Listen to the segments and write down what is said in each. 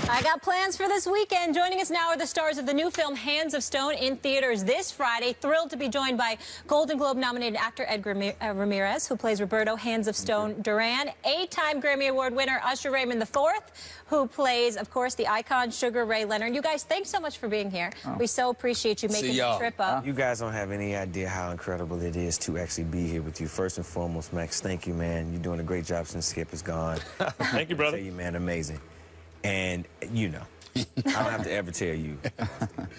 I got plans for this weekend. Joining us now are the stars of the new film Hands of Stone in theaters this Friday. Thrilled to be joined by Golden Globe-nominated actor Edgar Ramírez, who plays Roberto Hands of Stone Duran, 8-time Grammy Award winner Usher Raymond IV, who plays, of course, the icon Sugar Ray Leonard. You guys, thanks so much for being here. We so appreciate you making the trip up. You guys don't have any idea how incredible it is to actually be here with you. First and foremost, Max, thank you, man. You're doing a great job since Skip is gone. Thank you, brother. I tell you, man, amazing. And you know, I don't have to ever tell you.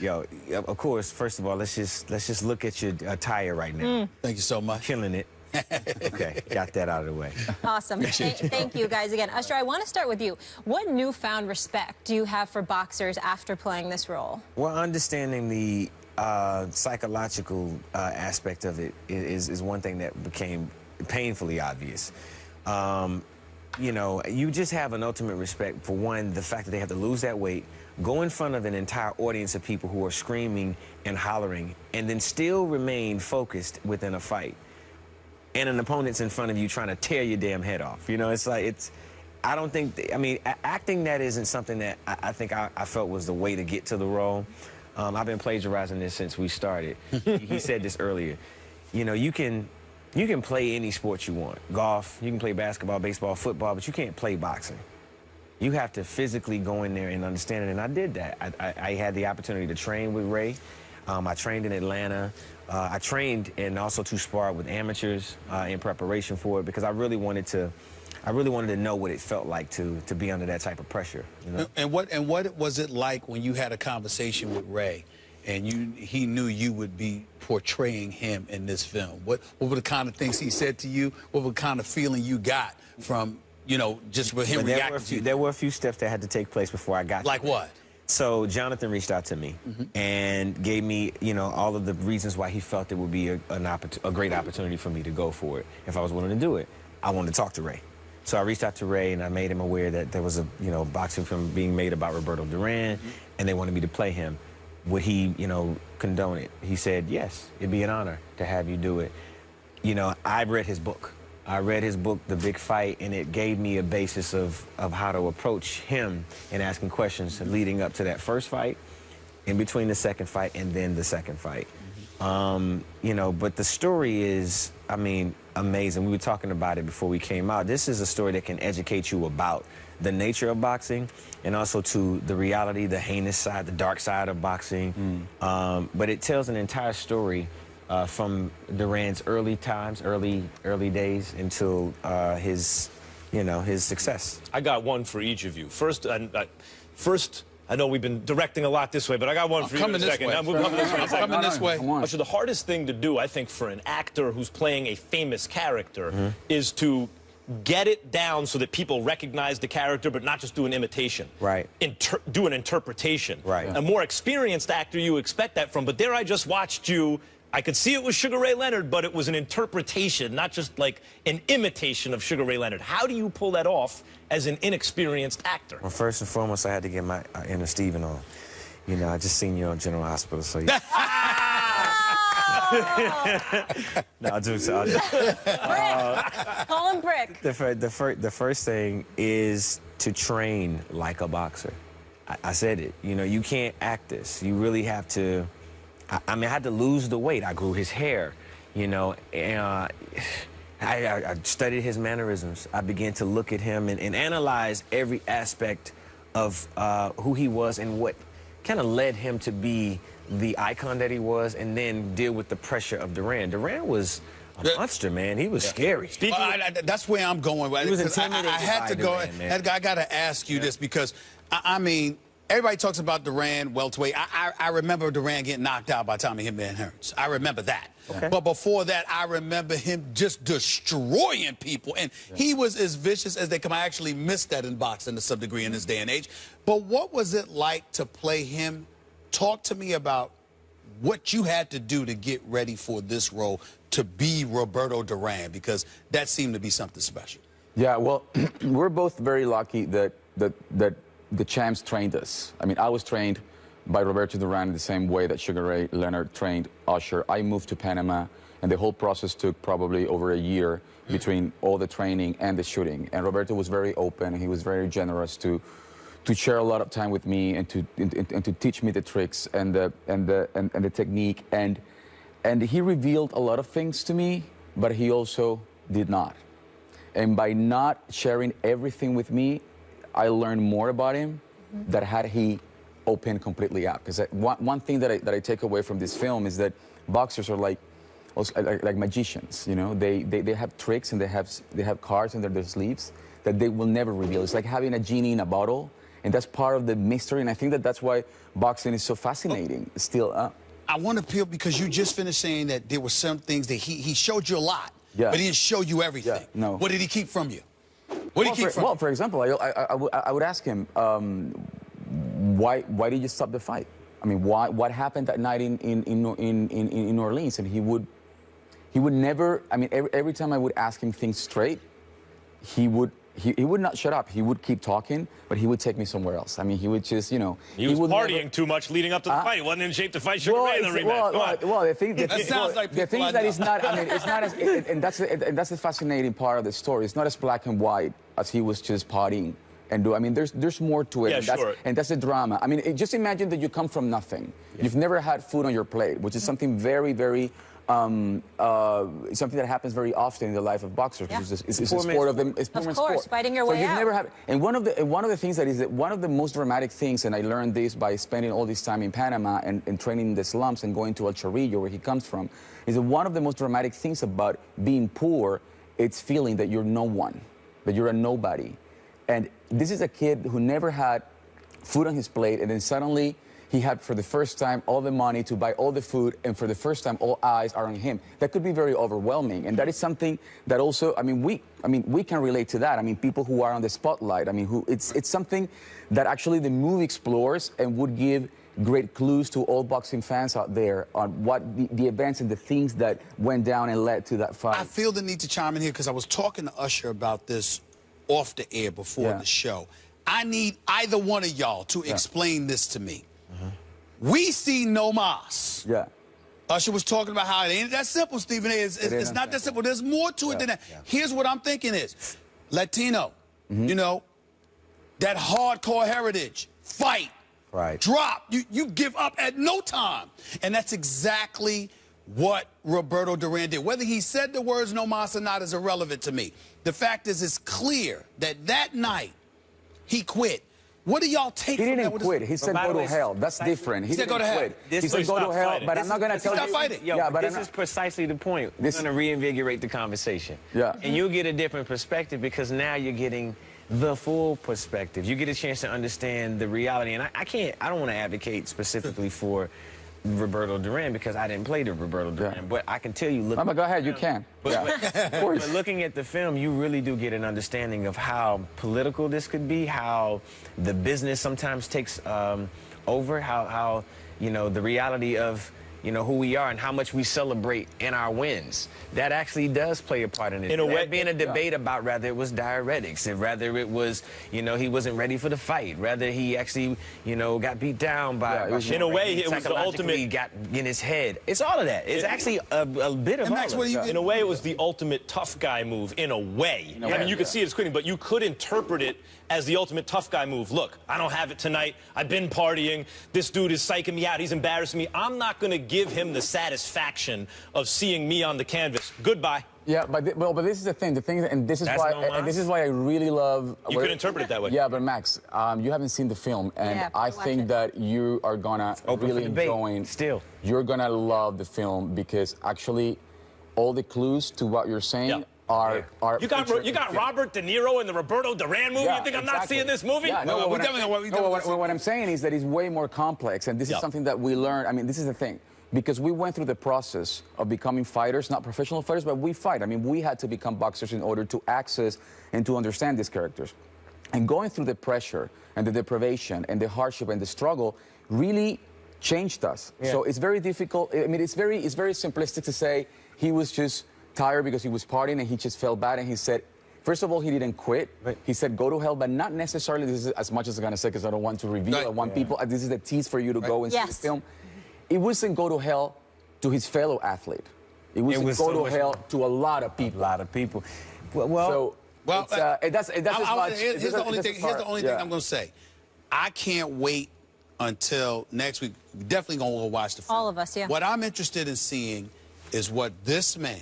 Yo, of course, first of all, let's just look at your attire right now. Thank you so much. Killing it. Okay, got that out of the way. Awesome. Thank you guys again. Usher, I want to start with you. What newfound respect do you have for boxers after playing this role? Well, understanding the psychological aspect of it is one thing that became painfully obvious. You know, you just have an ultimate respect for, one, the fact that they have to lose that weight, go in front of an entire audience of people who are screaming and hollering, and then still remain focused within a fight. And an opponent's in front of you trying to tear your damn head off. You know, it's like, I don't think, I mean, acting that isn't something that I think I felt was the way to get to the role. I've been plagiarizing this since we started. He said this earlier. You know, you can play any sport you want. Golf, you can play basketball, baseball, football, but you can't play boxing. You have to physically go in there and understand it, and I did that. I had the opportunity to train with Ray. I trained in Atlanta. I trained and also to spar with amateurs in preparation for it, because I really wanted to know what it felt like to be under that type of pressure. You know? And what was it like when you had a conversation with Ray and he knew you would be portraying him in this film? What were the kind of things he said to you? What were the kind of feeling you got from, you know, just with him reacting to you? There were a few steps that had to take place before I got there. Like what? So Jonathan reached out to me and gave me, you know, all of the reasons why he felt it would be a great opportunity for me to go for it if I was willing to do it. I wanted to talk to Ray. So I reached out to Ray and I made him aware that there was a, you know, boxing film being made about Roberto Duran, and they wanted me to play him. Would he, you know, condone it? He said, yes, it'd be an honor to have you do it. You know, I read his book. I read his book, The Big Fight, and it gave me a basis of how to approach him and asking questions leading up to that first fight, in between the second fight, and then the second fight. You know, but the story is, I mean, amazing. We were talking about it before we came out. This is a story that can educate you about the nature of boxing, and also to the reality, the heinous side, the dark side of boxing. But it tells an entire story from Duran's early times, early days, until his, you know, his success. I got one for each of you. First, I know we've been directing a lot this way, but I got one for you in a second. We're coming this way. Coming this way. So the hardest thing to do, I think, for an actor who's playing a famous character is to get it down so that people recognize the character, but not just do an imitation. Right. Do an interpretation. Right. A more experienced actor, you expect that from, but there I just watched you. I could see it was Sugar Ray Leonard, but it was an interpretation, not just like an imitation of Sugar Ray Leonard. How do you pull that off as an inexperienced actor? Well, first and foremost, I had to get my inner Steven on. You know, I just seen you on General Hospital, so yeah. No, I'll do so. Call him Brick. The first thing is to train like a boxer. I said it. You know, you can't act this. You really have to. I mean, I had to lose the weight. I grew his hair, you know, and I studied his mannerisms. I began to look at him and analyze every aspect of who he was and what kind of led him to be the icon that he was, and then deal with the pressure of Duran. Duran was a monster, man. He was scary. That's where I'm going. He was intimidated. I had to go. Edgar, I got to ask you this, because, I mean, everybody talks about Duran welterweight. I remember Duran getting knocked out by Tommy Hitman Hearns. I remember that. Okay. But before that, I remember him just destroying people. And he was as vicious as they come. I actually missed that in boxing to some degree in this day and age. But what was it like to play him? Talk to me about what you had to do to get ready for this role, to be Roberto Duran, because that seemed to be something special. Yeah, well, we're both very lucky that the champs trained us. I mean, I was trained by Roberto Duran the same way that Sugar Ray Leonard trained Usher. I moved to Panama, and the whole process took probably over a year between all the training and the shooting. And Roberto was very open, and he was very generous to to share a lot of time with me and to teach me the tricks and the technique. And he revealed a lot of things to me, but he also did not. And by not sharing everything with me, I learned more about him than had he opened completely up. Because one thing that I take away from this film is that boxers are like magicians. You know, they have tricks and they have cards under their sleeves that they will never reveal. It's like having a genie in a bottle, and that's part of the mystery. And I think that that's why boxing is so fascinating. Still, I want to peel because you just finished saying that there were some things that he showed you a lot, yeah, but he didn't show you everything. Yeah, no. What did he keep from you? What did he keep from you? Well, for example, I would ask him, why did you stop the fight? I mean, what happened that night in New Orleans? And he would never. I mean, every time I would ask him things straight, he would not shut up. He would keep talking, but he would take me somewhere else. I mean, he would just, you know. He was partying too much leading up to the fight. He wasn't in shape to fight Sugar Ray in the rematch. Well, the thing that is not. I mean, it's not as, and that's the fascinating part of the story. It's not as black and white as he was just partying and do. I mean, there's more to it. Yeah, and that's the drama. I mean, just imagine that you come from nothing. Yeah. You've never had food on your plate, which is something very, very. Something that happens very often in the life of boxers. Yeah. It's a sport of them. It's of course, sport. fighting your so way you've out. Never had, and one of the things that is one of the most dramatic things, and I learned this by spending all this time in Panama and training in the slums and going to El Chorrillo, where he comes from, is that one of the most dramatic things about being poor, it's feeling that you're no one, that you're a nobody. And this is a kid who never had food on his plate, and then suddenly he had, for the first time, all the money to buy all the food, and for the first time, all eyes are on him. That could be very overwhelming, and that is something that also, we can relate to that. I mean, people who are on the spotlight. I mean, it's something that actually the movie explores and would give great clues to all boxing fans out there on what the events and the things that went down and led to that fight. I feel the need to chime in here because I was talking to Usher about this off the air before the show. I need either one of y'all to explain this to me. We see no mas. Yeah. Usher was talking about how it ain't that simple, Stephen A. It's not that simple. There's more to it than that. Yeah. Here's what I'm thinking is, Latino, you know, that hardcore heritage, fight, drop, you give up at no time. And that's exactly what Roberto Duran did. Whether he said the words no mas or not is irrelevant to me. The fact is, it's clear that night he quit. What do y'all take He from that? didn't quit. He said go to hell. That's different. He said go to hell. He said go to hell, but I'm not going to tell you. Stop fighting. Yo, but this is precisely the point. We're going to reinvigorate the conversation. Yeah. And you'll get a different perspective because now you're getting the full perspective. You get a chance to understand the reality. And I don't want to advocate specifically for Roberto Duran because I didn't play the Roberto Duran, but I can tell you. Look, go ahead, you can. But looking at the film, you really do get an understanding of how political this could be, how the business sometimes takes over, how you know the reality of who we are and how much we celebrate in our wins. That actually does play a part in it. In a way, being a debate about whether it was diuretics, and whether it was, he wasn't ready for the fight, whether he actually, got beat down by. In a way, it was the ultimate. Got in his head. It's all of that. It's actually a bit of all of it. In a way, it was the ultimate tough guy move. In a way, I mean, you could see it screening, but you could interpret it as the ultimate tough guy move. Look, I don't have it tonight. I've been partying. This dude is psyching me out. He's embarrassing me. I'm not going to give him the satisfaction of seeing me on the canvas. Goodbye. Yeah, but this is the thing. And this is why I really love. You could interpret it that way. Yeah, but Max, you haven't seen the film, and I think that you are gonna really enjoy. Still, you're gonna love the film because actually, all the clues to what you're saying. Yeah. You got Robert De Niro in the Roberto Duran movie? You think I'm not seeing this movie? Yeah, no, what I'm saying is that it's way more complex, and this is something that we learned. I mean, this is the thing. Because we went through the process of becoming fighters, not professional fighters, but we fight. I mean, we had to become boxers in order to access and to understand these characters. And going through the pressure and the deprivation and the hardship and the struggle really changed us. Yeah. So it's very difficult. I mean, it's very simplistic to say he was just tired because he was partying and he just felt bad and he said, first of all, he didn't quit. Right. He said go to hell, but not necessarily. This is as much as I'm going to say because I don't want to reveal. I want people, this is the tease for you to go and see the film. It wasn't go to hell to his fellow athlete. It was go to hell to a lot of people. A lot of people. Here's the only thing I'm going to say. I can't wait until next week. We're definitely going to watch the film. All of us, yeah. What I'm interested in seeing is what this man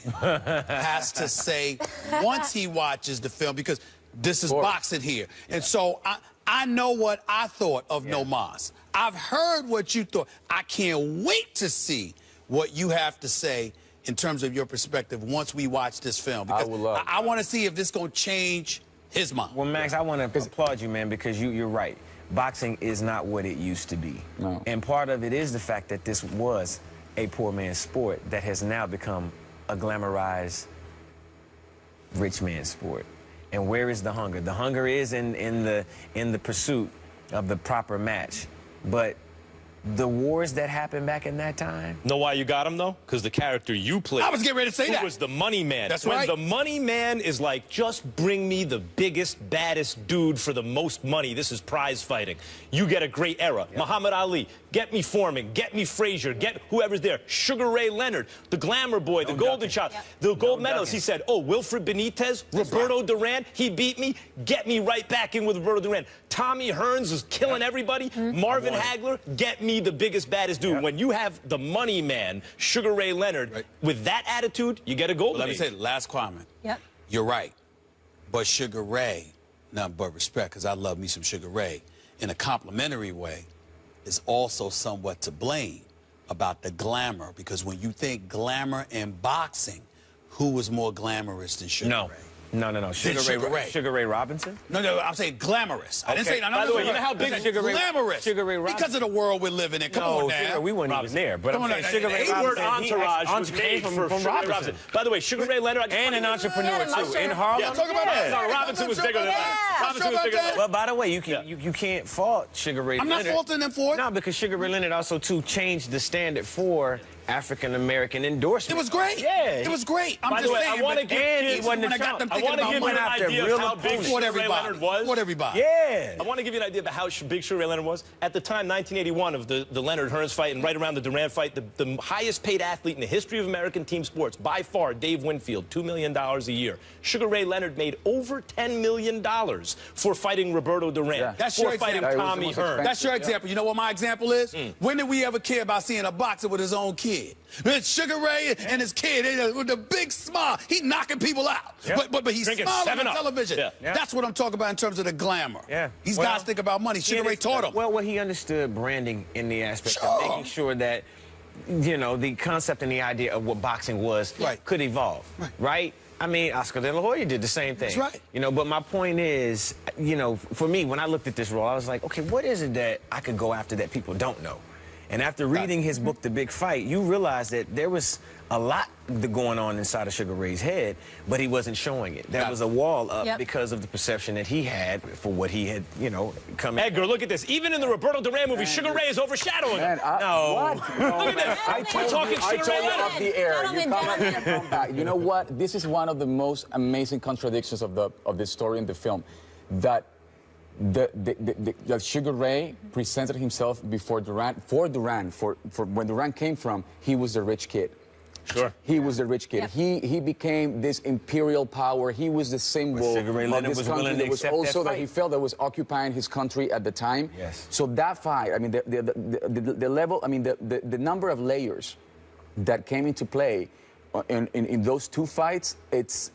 has to say once he watches the film, because this is boxing here. And so I know what I thought of No Mas. I've heard what you thought. I can't wait to see what you have to say in terms of your perspective once we watch this film. Because I want to see if this is going to change his mind. Well, Max, I want to applaud you, man, because you're right. Boxing is not what it used to be. No. And part of it is the fact that this was a poor man's sport that has now become a glamorized rich man's sport. And where is the hunger? The hunger is in the pursuit of the proper match. But the wars that happened back in that time. Know why you got him, though? Because the character you played. I was getting ready to say that. Was the money man. That's when right. the money man is like, just bring me the biggest, baddest dude for the most money. This is prize fighting. You get a great era. Yep. Muhammad Ali, get me Foreman, get me Frazier, get whoever's there. Sugar Ray Leonard, the glamour boy, the golden child, the gold medalist. He said, oh, Wilfred Benitez, Roberto Duran, he beat me. Get me right back in with Roberto Duran. Tommy Hearns was killing everybody. Marvin Hagler, get me the biggest, baddest dude. When you have the money man, Sugar Ray Leonard, with that attitude, you get a golden Let me age. say, last comment. Yep. You're right. But Sugar Ray, nothing but respect, because I love me some Sugar Ray, in a complimentary way, is also somewhat to blame about the glamour. Because when you think glamour in boxing, who was more glamorous than Sugar Ray? No. Sugar Ray Robinson? No, I'm saying glamorous. I didn't say no. By the way, you know how big Sugar Ray glamorous? Sugar Ray Robinson. Because of the world we're living in. Come on now. We weren't even there. But I'm saying Sugar Ray The word Robinson. entourage was made from for Sugar Ray Robinson. By the way, Sugar Ray Leonard And an entrepreneur, too. Usher. In Harlem. Yeah, talk about that. No, Robinson was bigger than that. Robinson was bigger than that. Well, by the way, you can't fault Sugar Ray I'm Leonard. not faulting them for it. No, because Sugar Ray Leonard also, too, changed the standard for African-American endorsement. It was great. Yeah. It was great. I'm By just the way, saying. I want to but give kids, when I got them I thinking want to about give you money, an idea of how big Sugar Ray Leonard was. What everybody. Yeah. I want to give you an idea of how big Sugar Ray Leonard was. At the time, 1981, of the Leonard Hearns fight and right around the Duran fight, the highest paid athlete in the history of American team sports, by far, Dave Winfield, $2 million a year. Sugar Ray Leonard made over $10 million for fighting Roberto Duran, Yeah. That's for your fighting example. Tommy Hearns. That's your example. You know what my example is? When did we ever care about seeing a boxer with his own kid? Sugar Ray and his kid, with a big smile, he knocking people out. Yep. But he's Drinking smiling 7 on Up. television. Yeah. That's what I'm talking about in terms of the glamour. Yeah. These Well, guys think about money. Sugar Ray taught him. Well, he understood branding in the aspect Sure. of making sure that, the concept and the idea of what boxing was could evolve. Right? I mean, Oscar De La Hoya did the same thing. That's right. But my point is, for me, when I looked at this role, I was like, okay, what is it that I could go after that people don't know? And after reading his book, The Big Fight, you realize that there was a lot going on inside of Sugar Ray's head, but he wasn't showing it. There was a wall up because of the perception that he had for what he had, come in. Edgar, look at this. Even in the Roberto Duran movie, Sugar Ray is overshadowing him. No. What? No, Look at this. I We're talking I Sugar told Ray you Leonard. off the air. You Gentlemen. come back. You know what? This is one of the most amazing contradictions of the story in the film. That that Sugar Ray presented himself before Duran, for when Duran came from, he was the rich kid. Sure. He was the rich kid. Yep. He became this imperial power. He was the symbol Sugar Ray of Leonard this was country. willing to There was accept that also that fight. he felt that was occupying his country at the time. Yes. So that fight, I mean, the level, I mean, the number of layers that came into play in those two fights, it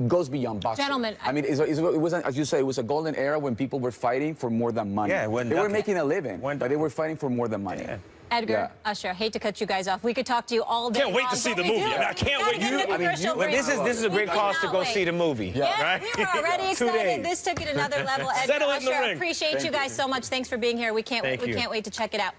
goes beyond boxing. Gentlemen, I mean, it wasn't, as you say, it was a golden era when people were fighting for more than money. Yeah, it wasn't they were ducking. making a living, Wasn't but they were fighting for more than money. Yeah. Edgar, Usher, hate to cut you guys off. We could talk to you all day. Can't wait to long, see but the we movie. do. I mean, I can't We wait. gotta get a commercial Well, break. this is a great We cause to cannot go wait. see the movie. Yeah, Right? we are already 2 excited. days. This took it another level. Edgar, Settle it in the Usher, ring. appreciate you guys so much. Thanks for being here. We can't Thank you. wait to check it out.